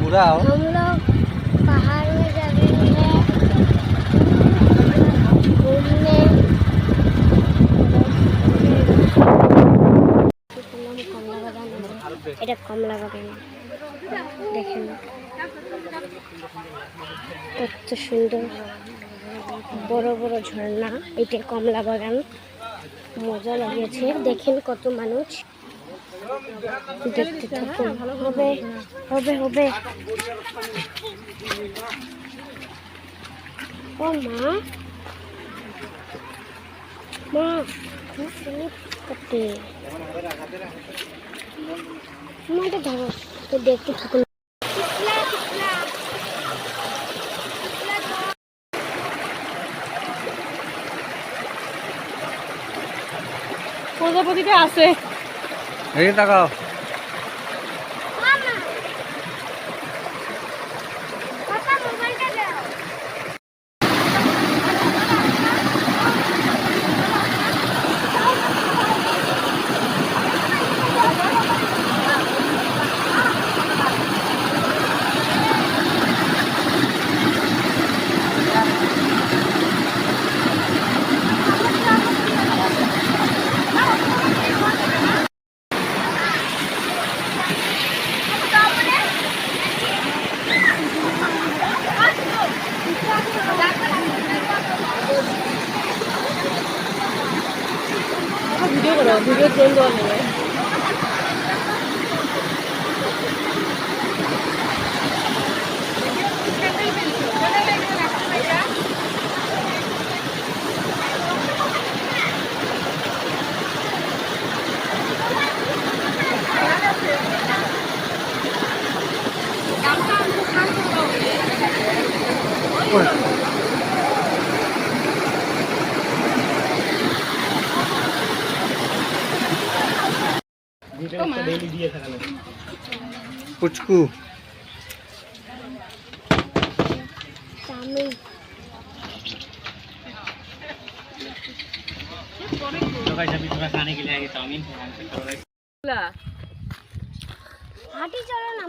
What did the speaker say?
पूरा हो। हम लोग पहाड़ में जा रहे हैं घूमने। এটা কমলা বাগান দেখেন কত সুন্দর বড় বড় ঝর্ণা। এটা কমলা বাগান, মজা লাগিয়েছে। দেখেন কত মানুষ, দেখতে থাকুন। হবে হবে হবে। ও মা মা করতে মাটা ধরো তো দেখতে থাকুন। প্রজাপতিটা আছে এই তাকাও। ভিডিও করো, ভিডিও ট্রেন দেওয়া নেবে। পুচকু হাঁটি চলো না।